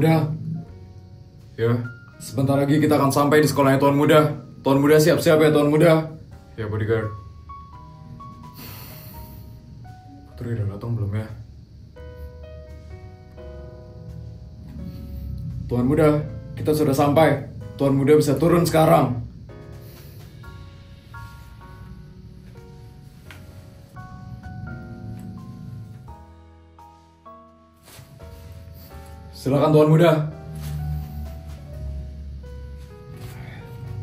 Muda. Ya, sebentar lagi kita akan sampai di sekolahnya Tuan Muda. Tuan Muda siap-siap ya Tuan Muda. Ya bodyguard. Putri udah datang belum ya? Tuan Muda, kita sudah sampai. Tuan Muda bisa turun sekarang. Silakan Tuan Muda.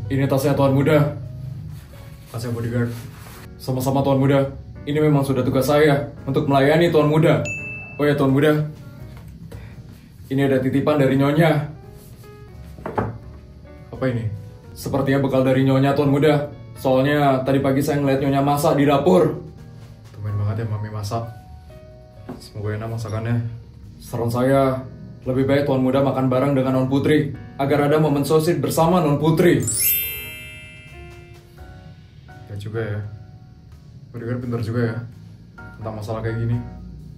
Ini tasnya Tuan Muda. Tasnya bodyguard. Sama-sama Tuan Muda. Ini memang sudah tugas saya untuk melayani Tuan Muda. Oh ya Tuan Muda. Ini ada titipan dari Nyonya. Apa ini? Sepertinya bekal dari Nyonya Tuan Muda. Soalnya tadi pagi saya ngeliat Nyonya masak di dapur. Tumben banget ya Mami masak. Semoga enak masakannya. Saran saya, lebih baik Tuan Muda makan bareng dengan Non Putri agar ada momen sosit bersama Non Putri. Ya juga ya. Bodyguard pintar juga ya tentang masalah kayak gini.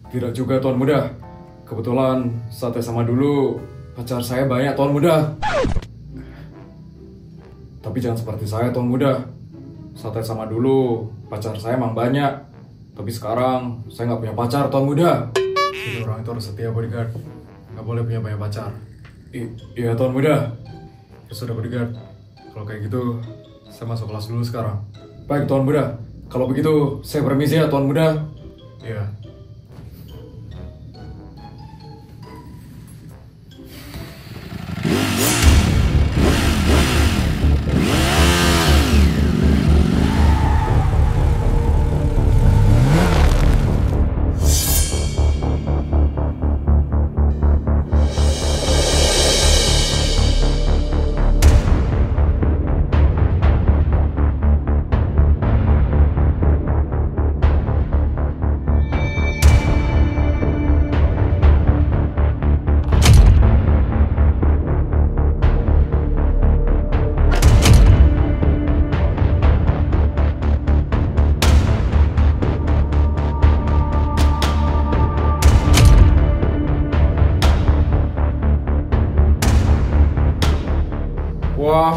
Tidak juga Tuan Muda. Kebetulan saat SMA dulu pacar saya banyak Tuan Muda. Tapi jangan seperti saya Tuan Muda. Saat SMA dulu pacar saya emang banyak. Tapi sekarang saya nggak punya pacar Tuan Muda. Jadi orang itu harus setia bodyguard. Nggak boleh punya banyak pacar. Iya Tuan Muda. Ya sudah bodyguard. Kalau kayak gitu saya masuk kelas dulu sekarang. Baik Tuan Muda. Kalau begitu saya permisi ya Tuan Muda. Iya.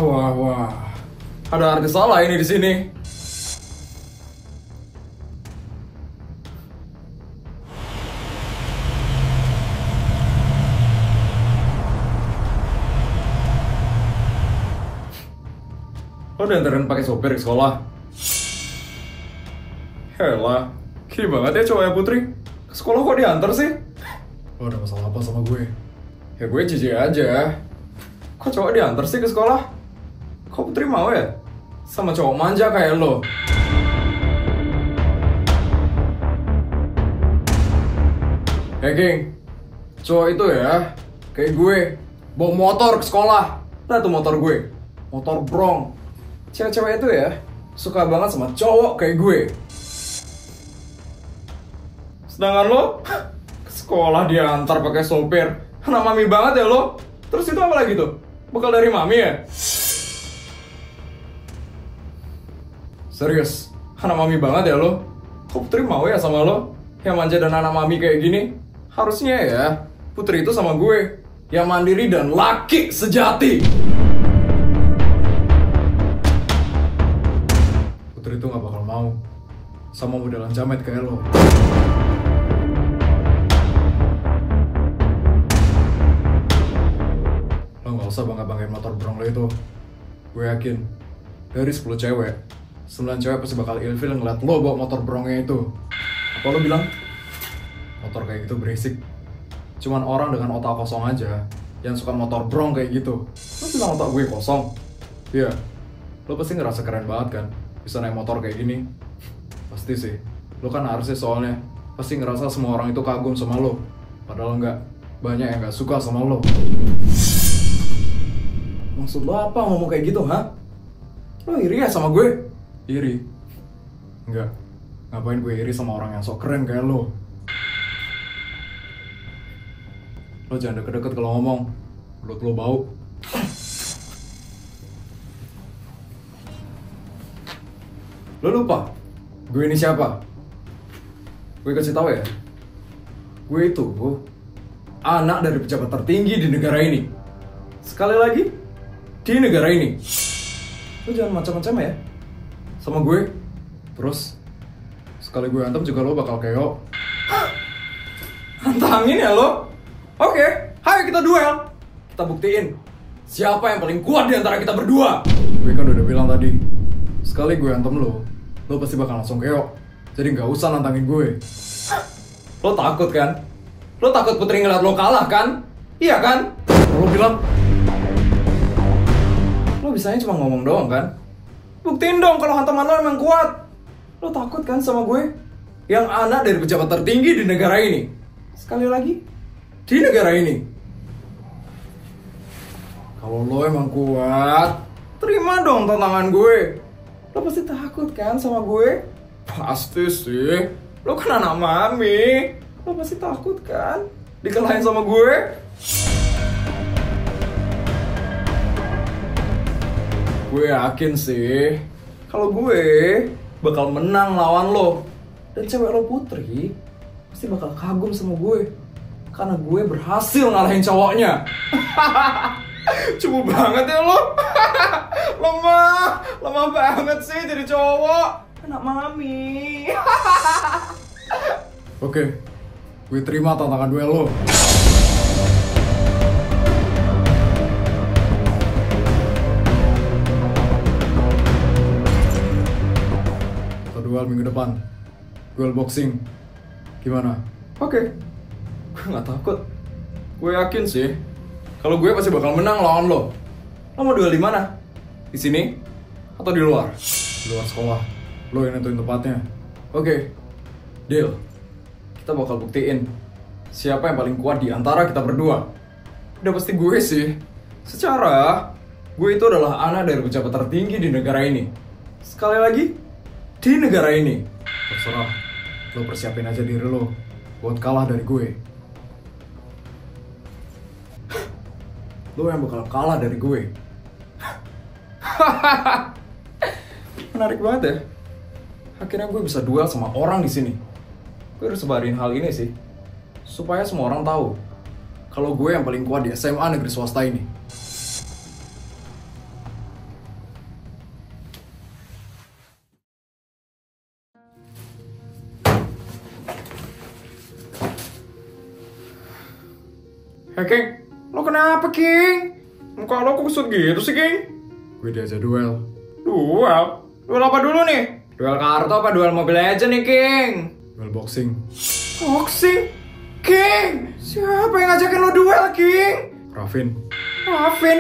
Wah. Ada artis salah ini di sini. Lo diantarin pakai sopir ke sekolah? Helah, gini banget ya cowoknya Putri. Ke sekolah kok diantar sih? Lo ada masalah apa sama gue? Ya gue jijik aja. Kok cowok diantar sih ke sekolah? Kok Putri mau ya? Sama cowok manja kayak lo. Geng, cowok itu ya, kayak gue, bawa motor ke sekolah. Nah tuh motor gue, motor brong. Cewek-cewek itu ya, suka banget sama cowok kayak gue. Sedangkan lo, ke sekolah diantar pakai sopir. Anak mami banget ya lo. Terus itu apa lagi tuh? Bekal dari mami ya? Serius, anak mami banget ya lo? Kok Putri mau ya sama lo? Yang manja dan anak mami kayak gini? Harusnya ya, Putri itu sama gue yang mandiri dan laki sejati. Putri itu gak bakal mau sama modelan jamet kayak lo. Gak usah bangga-banggain motor brong lo itu. Gue yakin dari 10 cewek 9 cewek pasti bakal ilfil ngeliat lo bawa motor brongnya itu. Apa lo bilang? Motor kayak gitu berisik. Cuman orang dengan otak kosong aja yang suka motor brong kayak gitu. Lo bilang otak gue kosong? Iya. Lo pasti ngerasa keren banget kan bisa naik motor kayak gini. Pasti sih. Lo kan harusnya soalnya pasti ngerasa semua orang itu kagum sama lo. Padahal enggak. Banyak yang gak suka sama lo. Maksud lo apa ngomong kayak gitu, ha? Lo iri ya sama gue? Iri? Enggak. Ngapain gue iri sama orang yang sok keren kayak lo? Lo jangan deket-deket kalau ngomong. Mulut lo bau. Lo lupa? Gue ini siapa? Gue kasih tahu ya. Gue itu anak dari pejabat tertinggi di negara ini. Sekali lagi, di negara ini. Lo jangan macam-macam ya sama gue. Terus sekali gue hantem juga lo bakal keo. Hantangin ya lo? Oke, ayo kita duel. Kita buktiin siapa yang paling kuat di antara kita berdua. Gue kan udah bilang tadi, sekali gue hantem lo pasti bakal langsung keo. Jadi gak usah nantangin gue. Lo takut kan? Lo takut Putri ngeliat lo kalah kan? Iya kan? Lo bilang, lo bisanya cuma ngomong doang kan? Buktiin dong kalau hantaman lo emang kuat. Lo takut kan sama gue? Yang anak dari pejabat tertinggi di negara ini. Sekali lagi, di negara ini. Kalau lo emang kuat, terima dong tantangan gue. Lo pasti takut kan sama gue? Pasti sih. Lo kan anak mami. Lo pasti takut kan dikalahin sama gue? Gue yakin sih kalau gue bakal menang lawan lo. Dan cewek lo Putri pasti bakal kagum sama gue karena gue berhasil ngalahin cowoknya. Cupu banget ya lo. Lemah banget sih jadi cowok anak mami. Oke, gue terima tantangan duel lo. Duel minggu depan, duel boxing, gimana? Oke. Gue nggak takut. Gue yakin sih, kalau gue pasti bakal menang lawan lo. Lo mau duel di mana? Di sini atau di luar? Di luar sekolah. Lo yang nentuin tempatnya. Oke, deal. Kita bakal buktiin siapa yang paling kuat di antara kita berdua. Udah pasti gue sih. Secara gue itu adalah anak dari pejabat tertinggi di negara ini. Sekali lagi, di negara ini. Terserah, lo persiapin aja diri lo buat kalah dari gue. Lo yang bakal kalah dari gue. Menarik banget ya. Akhirnya gue bisa duel sama orang di sini. Gue harus sebarin hal ini sih, supaya semua orang tahu kalau gue yang paling kuat di SMA negeri swasta ini. Hey King, lo kenapa King? Muka lo kok kusut gitu sih King? Gue diajak duel. Duel? Duel apa dulu nih? Duel kartu apa duel Mobile Legends nih King? Duel boxing. Boxing? King? Siapa yang ngajakin lo duel King? Raffin. Raffin?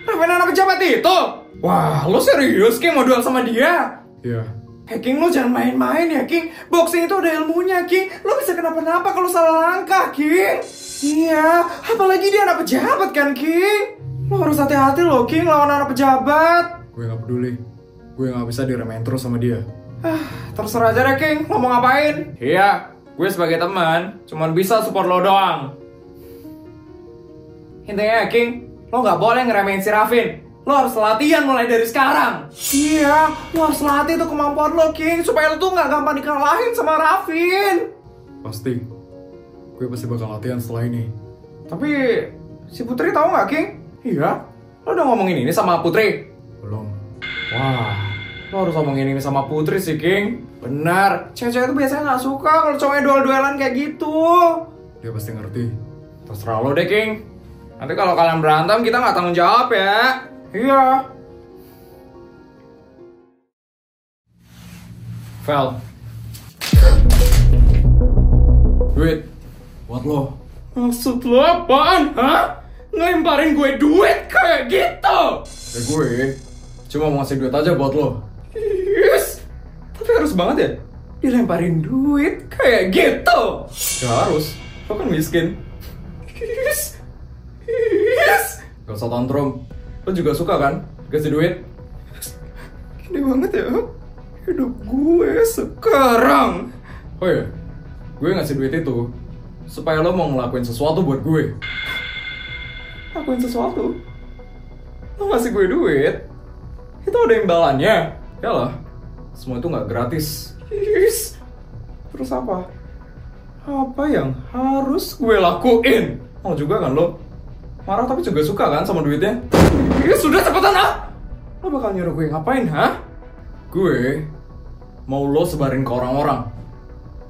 Raffin anak pejabat itu? Wah, lo serius King mau duel sama dia? Iya. Hey King, lo jangan main-main ya King. Boxing itu ada ilmunya King. Lo bisa kenapa-napa kalau salah langkah King. Iya, apalagi dia anak pejabat kan King. Lo harus hati-hati lo King lawan anak pejabat. Gue gak peduli. Gue gak bisa diremehin terus sama dia. Terserah aja deh King, lo mau ngapain? Iya, gue sebagai teman cuman bisa support lo doang. Intinya King, lo gak boleh ngeremehin si Raffin. Lo harus latihan mulai dari sekarang. Iya, lo harus latih tuh kemampuan lo King, supaya lo tuh gak gampang dikalahin sama Raffin. Pasti. Gue pasti bakal latihan setelah ini. Tapi si Putri tahu nggak King? Iya. Lo udah ngomongin ini sama Putri? Belum. Wah, lo harus ngomongin ini sama Putri sih King. Benar. Cewek-cewek itu biasanya nggak suka kalau cowoknya duel-duelan kayak gitu. Dia pasti ngerti. Terserah lo deh King. Nanti kalau kalian berantem kita nggak tanggung jawab ya. Iya. Vel. Duit. Buat lo. Maksud lo apaan, hah? Ngelemparin gue duit kayak gitu? Ya gue cuma mau ngasih duit aja buat lo. Yes. Tapi harus banget ya dilemparin duit kayak gitu? Ya harus, lo kan miskin. Yes. Yes. Gak usah tantrum. Lo juga suka kan kasih duit? Gini banget ya hidup gue sekarang. Oh ya, gue ngasih duit itu supaya lo mau ngelakuin sesuatu buat gue. Lakuin sesuatu? Lo ngasih gue duit? Itu ada imbalannya. Yalah, semua itu gak gratis. Yes. Terus apa? Apa yang harus gue lakuin? Mau juga kan lo? Marah tapi juga suka kan sama duitnya? Ya sudah cepetan ah! Lo bakal nyuruh gue ngapain, ha? Gue mau lo sebarin ke orang-orang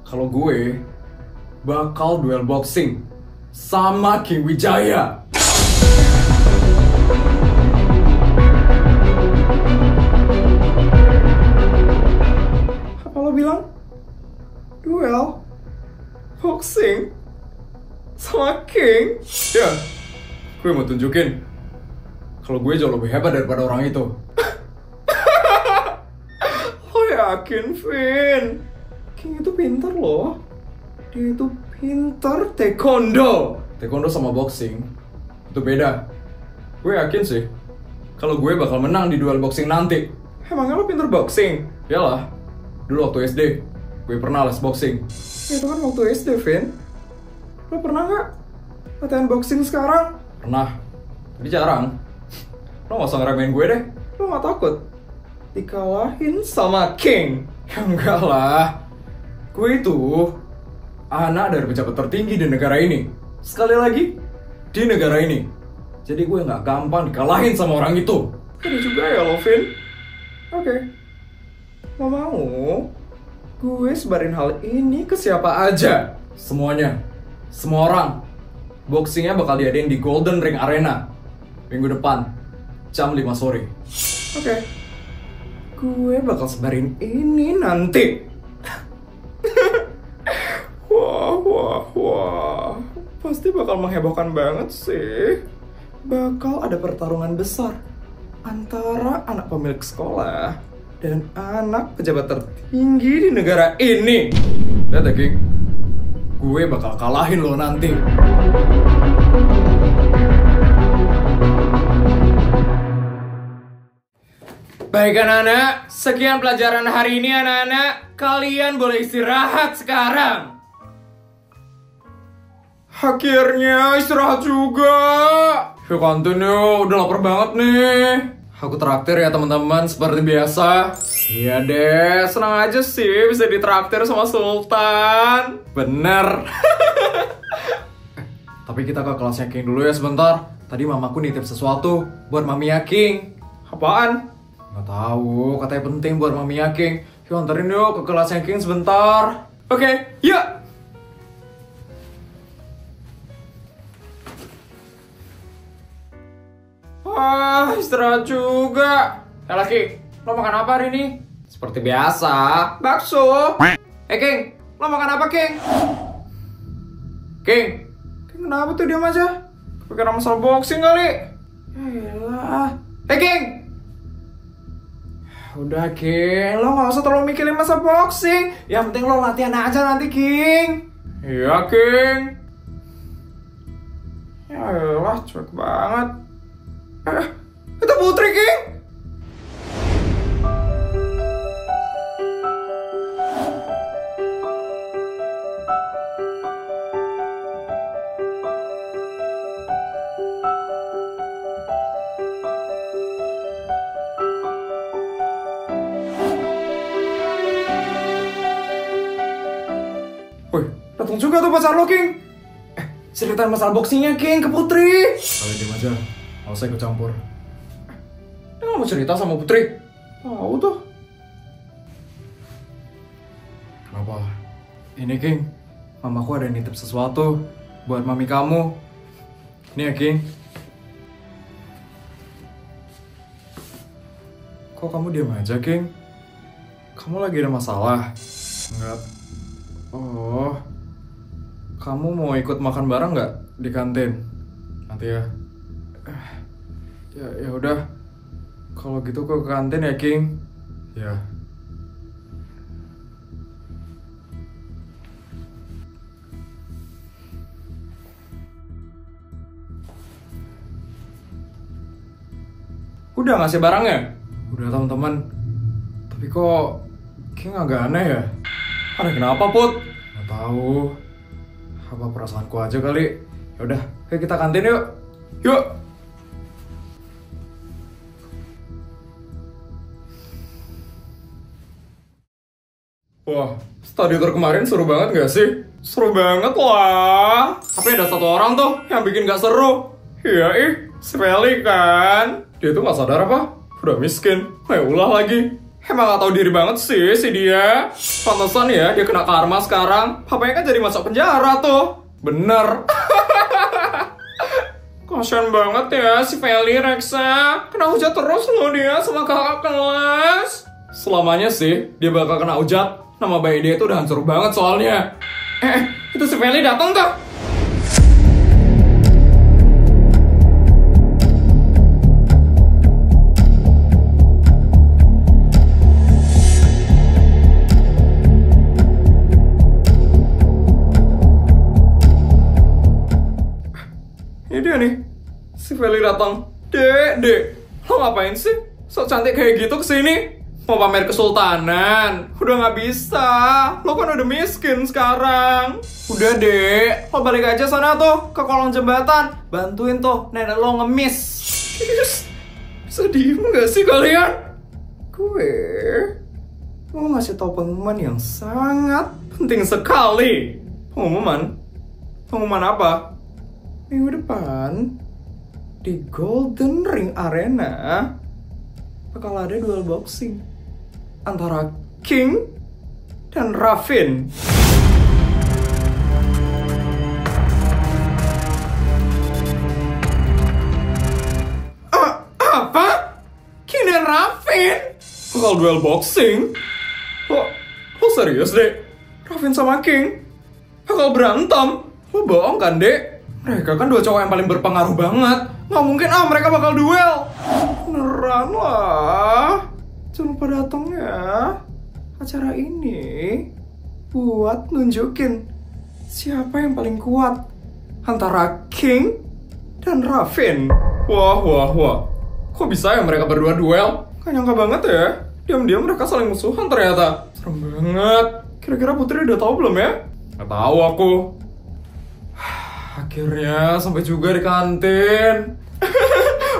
kalau gue bakal duel boxing sama King Wijaya. Apa lo bilang? Duel boxing sama King? Ya, gue mau tunjukin kalau gue jauh lebih hebat daripada orang itu. Lo yakin, Vin? King itu pintar loh. Dia itu pintar taekwondo. Taekwondo sama boxing itu beda. Gue yakin sih kalau gue bakal menang di duel boxing nanti. Emangnya lo pintar boxing? Yalah, dulu waktu SD gue pernah les boxing. Itu kan waktu SD, Vin. Lo pernah nggak latihan boxing sekarang? Pernah, tapi jarang. Lo gak usah ngeremehin gue deh. Lo gak takut dikalahin sama King? Ya enggak lah. Gue itu anak dari pejabat tertinggi di negara ini. Sekali lagi, di negara ini. Jadi gue gak gampang dikalahin sama orang itu. Ada juga ya lo, Vin. Oke. Lo mau gue sebarin hal ini ke siapa aja? Semuanya. Semua orang. Boxingnya bakal diadain di Golden Ring Arena minggu depan jam 5 sore. Oke. Gue bakal sebarin ini nanti. Wah. Pasti bakal menghebohkan banget sih. Bakal ada pertarungan besar antara anak pemilik sekolah dan anak pejabat tertinggi di negara ini. Lihat ya, King. Gue bakal kalahin lo nanti. Baik anak-anak, sekian pelajaran hari ini anak-anak. Kalian boleh istirahat sekarang. Akhirnya istirahat juga. Ya kantin yuk, udah lapar banget nih. Aku traktir ya teman-teman, seperti biasa. Iya deh, senang aja sih bisa ditraktir sama Sultan. Bener. Tapi kita ke kelasnya King dulu ya sebentar. Tadi mamaku nitip sesuatu buat maminya King. Apaan? Gak tahu, katanya penting buat maminya King. Yuk anterin yuk ke kelasnya King sebentar. Oke, yuk. Wah, istirahat juga. Laki, lo makan apa hari ini? Seperti biasa, bakso. King, lo makan apa, King? King, kenapa tuh diam aja? Kepikiran masalah boxing kali. Yaelah. King! Udah, King, lo gak usah terlalu mikirin masa boxing. Yang penting lo latihan aja nanti, King. Iya, King. Yaelah, cuek banget. Itu Putri, King. Wih, datang juga tuh pacar lo, King. Ceritain masalah boxingnya, King, ke Putri. Kalian diam aja, gak usah ikut campur. Dia gak mau cerita sama Putri. Tahu tuh. Kenapa? Ini, King, mamaku ada nitip sesuatu buat mami kamu. Ini ya, King. Kok kamu diam aja, King? Kamu lagi ada masalah? Enggak. Oh, kamu mau ikut makan bareng nggak di kantin? Nanti ya. Ya udah. Kalau gitu ke kantin ya, King. Ya. Udah ngasih barangnya? Udah teman-teman. Tapi kok King agak aneh ya? Aneh kenapa, Put? Nggak tahu. Apa perasaanku aja kali. Yaudah, ayo kita kantin yuk. Yuk. Wah, study tour kemarin seru banget gak sih? Seru banget lah. Tapi ada satu orang tuh yang bikin gak seru. Iya si Feli kan. Dia tuh gak sadar apa? Udah miskin. Ulah lagi. Emang gak tahu diri banget sih si dia. Pantesan ya dia kena karma sekarang. Papanya kan jadi masuk penjara tuh. Bener. Kasian banget ya si Feli Reksa. Kena hujat terus loh dia sama kakak kelas. Selamanya sih dia bakal kena hujat. Nama bayi dia tuh udah hancur banget soalnya. Itu si Feli datang tuh. Ini dia nih, si Feli datang. Dek, lo ngapain sih? Sok cantik kayak gitu kesini? Mau pamer kesultanan? Udah gak bisa. Lo kan udah miskin sekarang. Udah dek, lo balik aja sana tuh ke kolong jembatan. Bantuin tuh nenek lo ngemis. Bisa diem gak sih kalian? Gue mau ngasih tau pengumuman yang sangat penting sekali. Pengumuman? Pengumuman apa? Minggu depan di Golden Ring Arena bakal ada duel boxing antara King dan Raffin. Apa? King dan Raffin? Bakal duel boxing? Lo serius deh? Raffin sama King bakal berantem? Lo bohong kan dek? Mereka kan dua cowok yang paling berpengaruh banget. Nggak mungkin mereka bakal duel. Beneran lah. Jangan lupa datang ya. Acara ini buat nunjukin siapa yang paling kuat antara King dan Raffin. Wah. Kok bisa ya mereka berdua duel? Gak nyangka banget ya. Diam-diam mereka saling musuhan ternyata. Serem banget. Kira-kira Putri udah tahu belum ya? Gak tahu aku. Akhirnya sampai juga di kantin.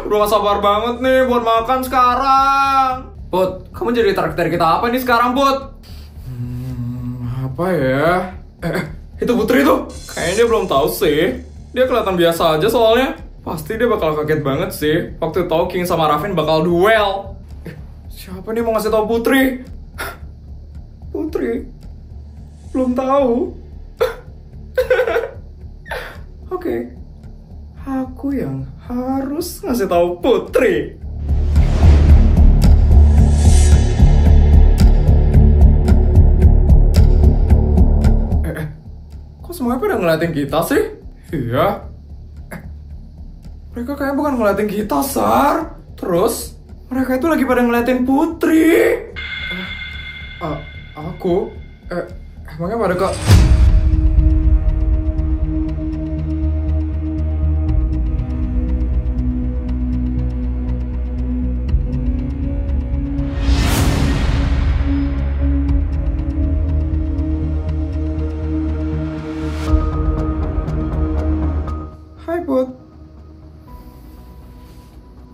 Udah gak sabar banget nih buat makan sekarang. Put, kamu jadi traktir kita apa nih sekarang, Put? Apa ya? Itu Putri tuh. Kayaknya dia belum tahu sih. Dia kelihatan biasa aja soalnya. Pasti dia bakal kaget banget sih waktu tahu King sama Raffin bakal duel. Siapa nih mau ngasih tahu Putri? Putri belum tahu. Oke, aku yang harus ngasih tahu Putri. Kok semuanya pada ngeliatin kita sih? Iya. Mereka kayaknya bukan ngeliatin kita, Sar. Terus, mereka itu lagi pada ngeliatin Putri. Aku? Emangnya pada kak...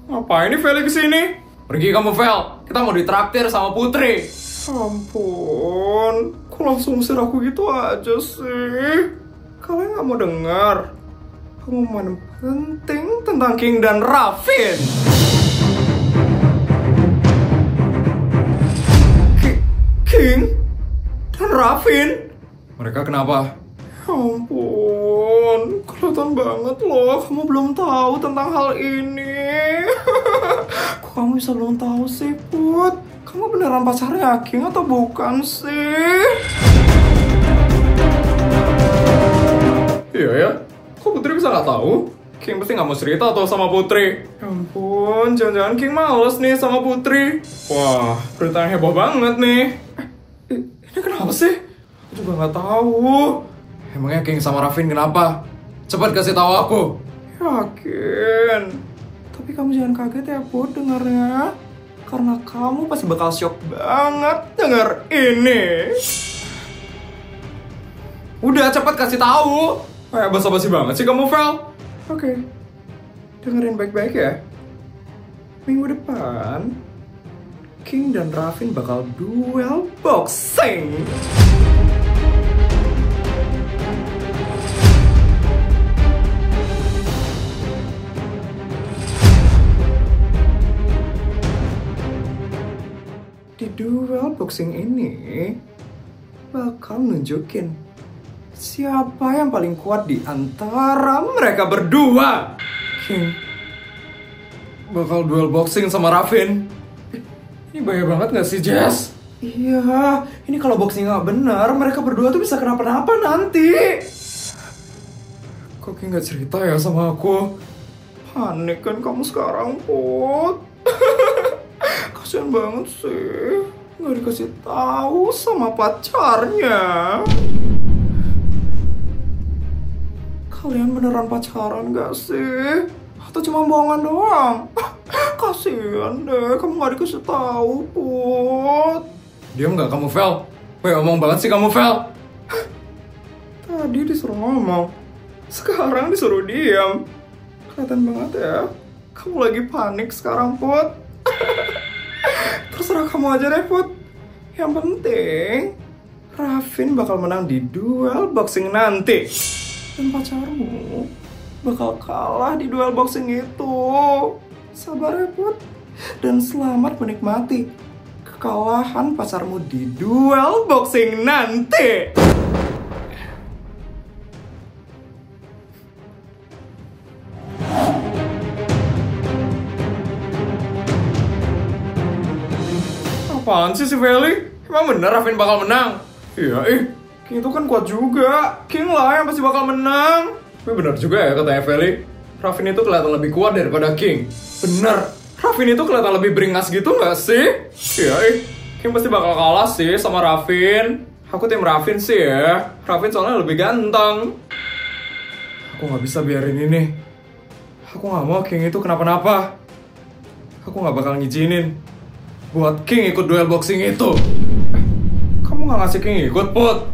Ngapain nih Feli kesini? Pergi kamu Fel, kita mau ditraktir sama Putri. Ampun, kok langsung usir aku gitu aja sih? Kalian gak mau dengar pengumuman penting tentang King dan Raffin? King dan Raffin? Mereka kenapa? Ampun, kelihatan banget loh kamu belum tahu tentang hal ini. Kok kamu bisa belum tahu sih, Put? Kamu beneran pacarnya King atau bukan sih? Iya ya, kok Putri bisa nggak tahu? King pasti nggak mau cerita tuh sama Putri. Ya ampun, jangan-jangan King males nih sama Putri. Wah, beritanya heboh banget nih. Ini kenapa sih? Aku juga nggak tahu. Emangnya King sama Raffin kenapa? Cepat kasih tahu aku. Yakin. Tapi kamu jangan kaget ya, Put, dengarnya. Karena kamu pasti bakal shock banget denger ini. Udah, cepat kasih tahu. Kayak basa-basi banget sih kamu, Vel. Oke. Dengerin baik-baik ya. Minggu depan, King dan Raffin bakal duel boxing. di duel boxing ini bakal nunjukin siapa yang paling kuat di antara mereka berdua. King bakal duel boxing sama Raffin. Ini bahaya banget gak sih, Jess? Iya, ini kalau boxing gak benar, mereka berdua tuh bisa kenapa-napa nanti. Kok King gak cerita ya sama aku? Panik kan kamu sekarang, Put. Kasian banget sih, nggak dikasih tahu sama pacarnya. Kalian beneran pacaran gak sih? Atau cuma bohongan doang? Kasian deh, kamu nggak dikasih tahu, Put. Diam nggak kamu, Vel? Weh, omong banget sih kamu, Vel. Tadi disuruh ngomong, sekarang disuruh diam. Kelihatan banget ya, kamu lagi panik sekarang, Put. Terserah kamu aja deh, Put. Yang penting Raffin bakal menang di duel boxing nanti. Dan pacarmu bakal kalah di duel boxing itu. Sabar ya, Put. Dan selamat menikmati kekalahan pacarmu di duel boxing nanti. Apaan sih si Feli? Emang bener Raffin bakal menang? Iya, King itu kan kuat juga. King lah yang pasti bakal menang. Tapi bener juga ya katanya Feli. Raffin itu kelihatan lebih kuat daripada King. Bener, Raffin itu kelihatan lebih beringas gitu gak sih? Iya, King pasti bakal kalah sih sama Raffin. Aku tim Raffin sih ya. Raffin soalnya lebih ganteng. Aku gak bisa biarin ini. Aku gak mau King itu kenapa-napa. Aku gak bakal ngizinin buat King ikut duel boxing itu. Kamu gak ngasih King ikut, Put?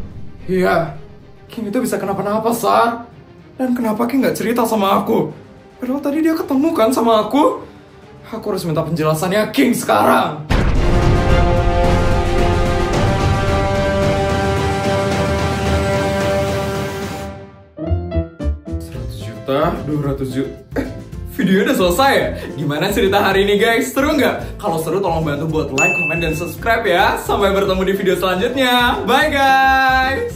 Iya, King itu bisa kenapa-napa, Sar. Dan kenapa King gak cerita sama aku? Padahal tadi dia ketemu kan sama aku. Aku harus minta penjelasannya King sekarang. 100 juta, 200 juta. Video udah selesai ya? Gimana cerita hari ini guys? Seru nggak? Kalau seru tolong bantu buat like, comment, dan subscribe ya. Sampai bertemu di video selanjutnya. Bye guys!